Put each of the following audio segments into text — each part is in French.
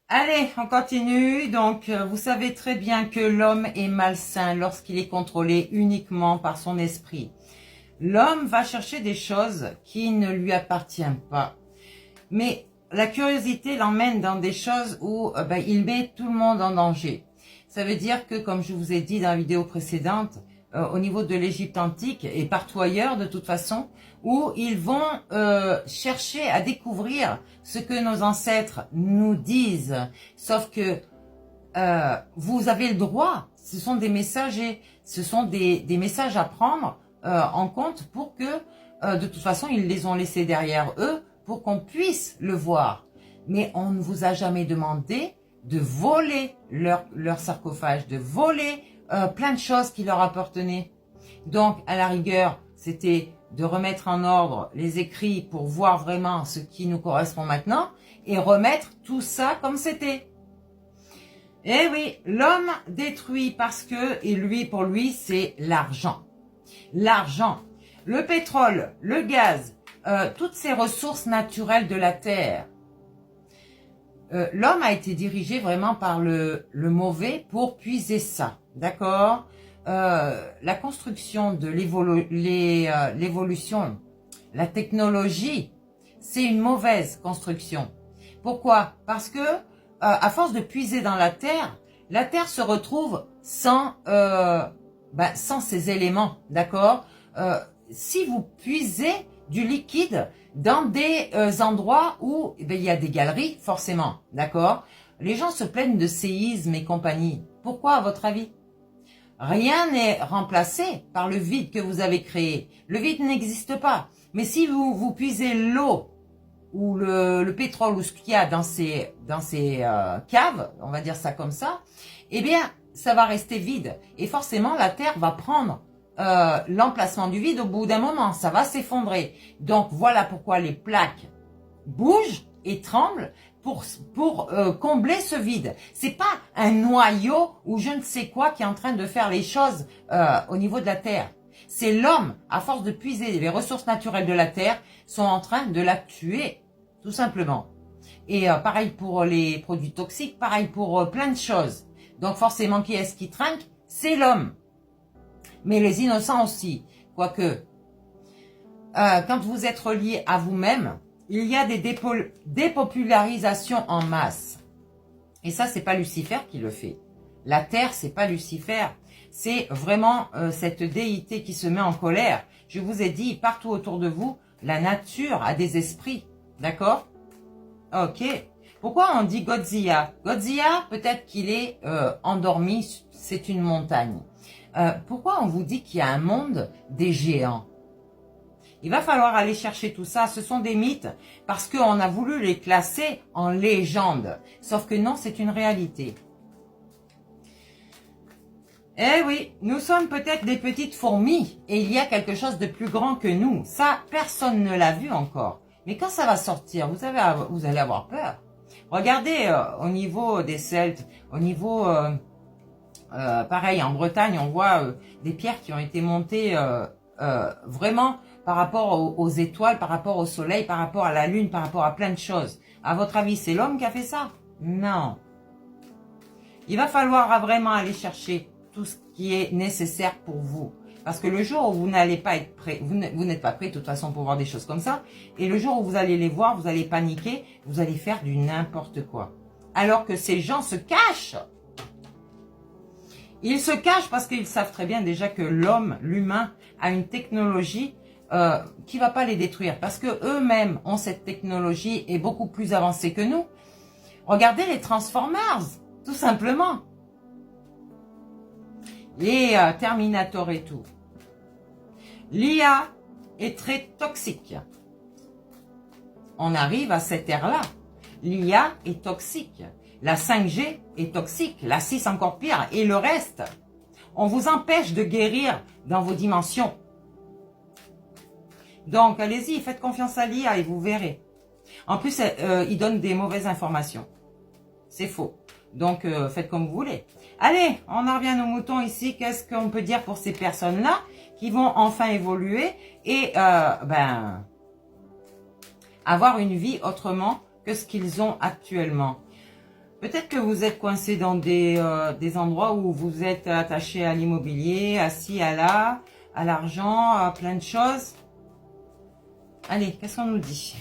Allez, on continue. Donc, vous savez très bien que l'homme est malsain lorsqu'il est contrôlé uniquement par son esprit. L'homme va chercher des choses qui ne lui appartiennent pas. Mais la curiosité l'emmène dans des choses où il met tout le monde en danger. Ça veut dire que, comme je vous ai dit dans la vidéo précédente, au niveau de l'Égypte antique et partout ailleurs de toute façon, où ils vont chercher à découvrir ce que nos ancêtres nous disent. Sauf que vous avez le droit, ce sont des messagers, ce sont des messages à prendre en compte pour que, de toute façon, ils les ont laissés derrière eux pour qu'on puisse le voir. Mais on ne vous a jamais demandé de voler leur sarcophage, de voler plein de choses qui leur appartenaient. Donc, à la rigueur, c'était de remettre en ordre les écrits pour voir vraiment ce qui nous correspond maintenant et remettre tout ça comme c'était. Eh oui, l'homme détruit parce que, et lui, pour lui, c'est l'argent. L'argent, le pétrole, le gaz, toutes ces ressources naturelles de la terre. L'homme a été dirigé vraiment par le mauvais pour puiser ça, d'accord? La construction de l'évolution, la technologie, c'est une mauvaise construction. Pourquoi? Parce que à force de puiser dans la terre se retrouve sans ces éléments, d'accord? Si vous puisez du liquide dans des endroits où il y a des galeries, forcément, d'accord? Les gens se plaignent de séismes et compagnie. Pourquoi, à votre avis? Rien n'est remplacé par le vide que vous avez créé. Le vide n'existe pas. Mais si vous puisez l'eau ou le pétrole ou ce qu'il y a dans ces caves, on va dire ça comme ça, eh bien, ça va rester vide. Et forcément, la Terre va prendre l'emplacement du vide au bout d'un moment. Ça va s'effondrer. Donc, voilà pourquoi les plaques bougent et tremblent pour combler ce vide. C'est pas un noyau ou je ne sais quoi qui est en train de faire les choses au niveau de la Terre. C'est l'homme, à force de puiser les ressources naturelles de la Terre, sont en train de la tuer, tout simplement. Et pareil pour les produits toxiques, pareil pour plein de choses. Donc forcément, qui est-ce qui trinque? C'est l'homme. Mais les innocents aussi. Quoique, quand vous êtes relié à vous-même, il y a des dépopularisations en masse. Et ça, c'est pas Lucifer qui le fait. La Terre, c'est pas Lucifer. C'est vraiment cette déité qui se met en colère. Je vous ai dit, partout autour de vous, la nature a des esprits. D'accord? Ok. Pourquoi on dit Godzilla? Godzilla, peut-être qu'il est endormi, c'est une montagne. Pourquoi on vous dit qu'il y a un monde des géants? Il va falloir aller chercher tout ça. Ce sont des mythes parce qu'on a voulu les classer en légendes. Sauf que non, c'est une réalité. Eh oui, nous sommes peut-être des petites fourmis et il y a quelque chose de plus grand que nous. Ça, personne ne l'a vu encore. Mais quand ça va sortir, vous allez avoir peur. Regardez au niveau des Celtes, au niveau... pareil, en Bretagne, on voit des pierres qui ont été montées vraiment par rapport aux étoiles, par rapport au soleil, par rapport à la lune, par rapport à plein de choses. À votre avis, c'est l'homme qui a fait ça? Non. Il va falloir vraiment aller chercher tout ce qui est nécessaire pour vous. Parce que le jour où vous n'allez pas être prêt, vous n'êtes pas prêt de toute façon pour voir des choses comme ça, et le jour où vous allez les voir, vous allez paniquer, vous allez faire du n'importe quoi. Alors que ces gens se cachent. Ils se cachent parce qu'ils savent très bien déjà que l'humain, a une technologie qui va pas les détruire. Parce que eux-mêmes ont cette technologie et beaucoup plus avancée que nous. Regardez les Transformers, tout simplement. Les Terminator et tout. L'IA est très toxique. On arrive à cette ère-là. L'IA est toxique. La 5G est toxique. La 6 encore pire. Et le reste, on vous empêche de guérir dans vos dimensions. Donc, allez-y, faites confiance à l'IA et vous verrez. En plus, il donne des mauvaises informations. C'est faux. Donc, faites comme vous voulez. Allez, on en revient à nos moutons ici. Qu'est-ce qu'on peut dire pour ces personnes-là qui vont enfin évoluer et avoir une vie autrement que ce qu'ils ont actuellement? Peut-être que vous êtes coincé dans des endroits où vous êtes attaché à l'immobilier, assis à l'argent, à plein de choses. Allez, qu'est-ce qu'on nous dit?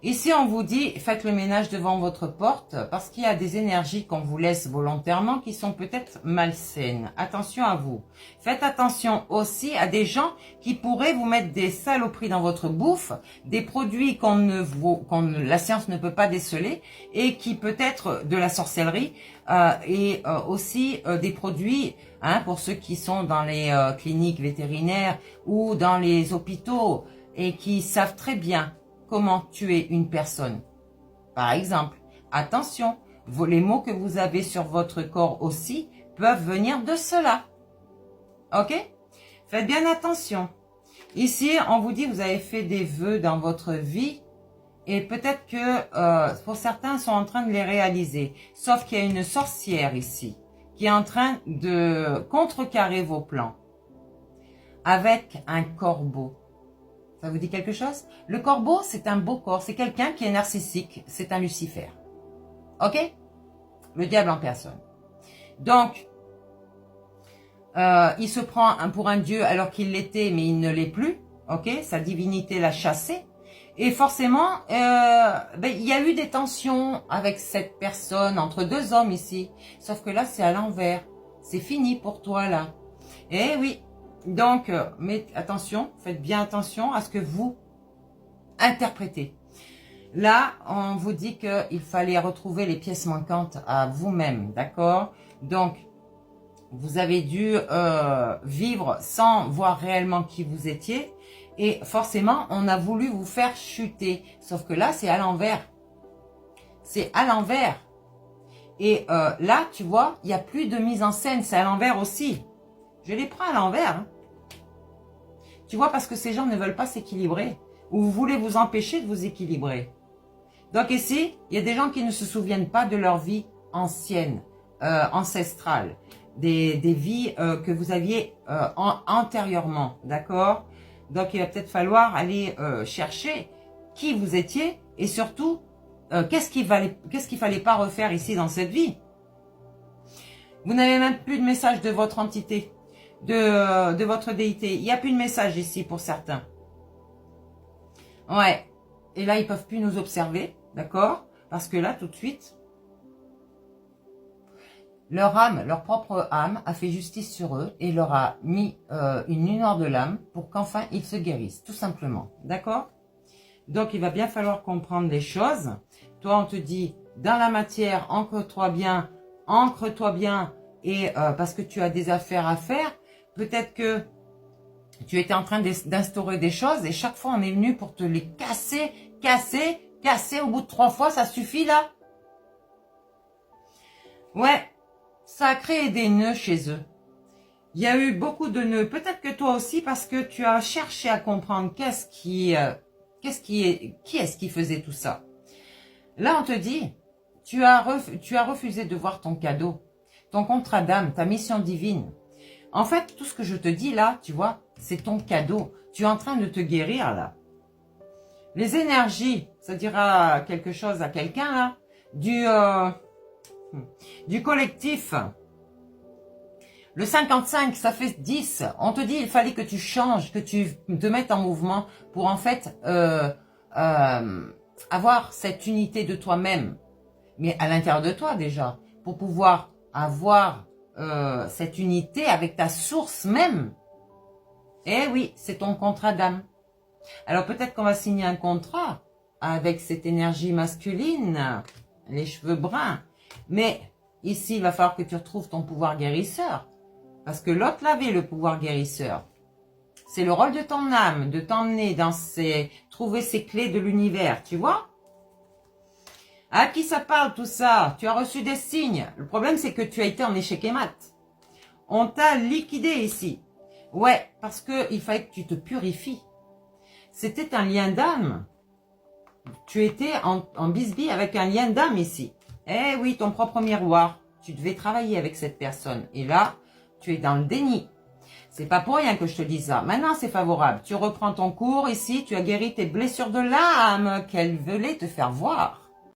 Ici, on vous dit, faites le ménage devant votre porte parce qu'il y a des énergies qu'on vous laisse volontairement qui sont peut-être malsaines. Attention à vous. Faites attention aussi à des gens qui pourraient vous mettre des saloperies dans votre bouffe, des produits la science ne peut pas déceler et qui peut être de la sorcellerie et aussi des produits, pour ceux qui sont dans les cliniques vétérinaires ou dans les hôpitaux et qui savent très bien comment tuer une personne. Par exemple, attention, les mots que vous avez sur votre corps aussi peuvent venir de cela. Ok? Faites bien attention. Ici, on vous dit, vous avez fait des vœux dans votre vie et peut-être que pour certains sont en train de les réaliser. Sauf qu'il y a une sorcière ici qui est en train de contrecarrer vos plans avec un corbeau. Ça vous dit quelque chose? Le corbeau, c'est un beau corps. C'est quelqu'un qui est narcissique. C'est un Lucifer. Ok? Le diable en personne. Donc, il se prend pour un dieu alors qu'il l'était, mais il ne l'est plus. Ok? Sa divinité l'a chassé. Et forcément, il y a eu des tensions avec cette personne, entre deux hommes ici. Sauf que là, c'est à l'envers. C'est fini pour toi, là. Eh oui. Donc, mais attention, faites bien attention à ce que vous interprétez. Là, on vous dit qu'il fallait retrouver les pièces manquantes à vous-même, d'accord? Donc, vous avez dû vivre sans voir réellement qui vous étiez. Et forcément, on a voulu vous faire chuter. Sauf que là, c'est à l'envers. C'est à l'envers. Et là, tu vois, il n'y a plus de mise en scène. C'est à l'envers aussi. Je les prends à l'envers. Hein. Tu vois, parce que ces gens ne veulent pas s'équilibrer. Ou vous voulez vous empêcher de vous équilibrer. Donc ici, il y a des gens qui ne se souviennent pas de leur vie ancienne, ancestrale. Des vies que vous aviez antérieurement. D'accord? Donc il va peut-être falloir aller chercher qui vous étiez. Et surtout, qu'est-ce qu'il fallait pas refaire ici dans cette vie. Vous n'avez même plus de message de votre entité. De votre déité. Il n'y a plus de message ici pour certains. Ouais. Et là, ils peuvent plus nous observer. D'accord? Parce que là, tout de suite, leur âme, leur propre âme, a fait justice sur eux et leur a mis une lumière de l'âme pour qu'enfin ils se guérissent. Tout simplement. D'accord? Donc, il va bien falloir comprendre les choses. Toi, on te dit, dans la matière, ancre-toi bien, et parce que tu as des affaires à faire. Peut-être que tu étais en train d'instaurer des choses et chaque fois on est venu pour te les casser. Au bout de 3 fois, ça suffit là. Ouais, ça a créé des nœuds chez eux. Il y a eu beaucoup de nœuds. Peut-être que toi aussi parce que tu as cherché à comprendre qui est-ce qui faisait tout ça. Là, on te dit, tu as refusé de voir ton cadeau, ton contrat d'âme, ta mission divine. En fait, tout ce que je te dis là, tu vois, c'est ton cadeau. Tu es en train de te guérir là. Les énergies, ça dira quelque chose à quelqu'un là, du collectif. Le 55, ça fait 10. On te dit, il fallait que tu changes, que tu te mettes en mouvement pour en fait avoir cette unité de toi-même. Mais à l'intérieur de toi déjà, pour pouvoir avoir cette unité avec ta source même. Eh oui, c'est ton contrat d'âme. Alors peut-être qu'on va signer un contrat avec cette énergie masculine, les cheveux bruns. Mais ici, il va falloir que tu retrouves ton pouvoir guérisseur. Parce que l'autre l'avait, le pouvoir guérisseur. C'est le rôle de ton âme, de t'emmener dans trouver ces clés de l'univers, tu vois? À qui ça parle tout ça? Tu as reçu des signes. Le problème, c'est que tu as été en échec et mat. On t'a liquidé ici. Ouais, parce que il fallait que tu te purifies. C'était un lien d'âme. Tu étais en bisbille avec un lien d'âme ici. Eh oui, ton propre miroir. Tu devais travailler avec cette personne. Et là, tu es dans le déni. C'est pas pour rien que je te dis ça. Maintenant, c'est favorable. Tu reprends ton cours ici. Tu as guéri tes blessures de l'âme qu'elle voulait te faire voir.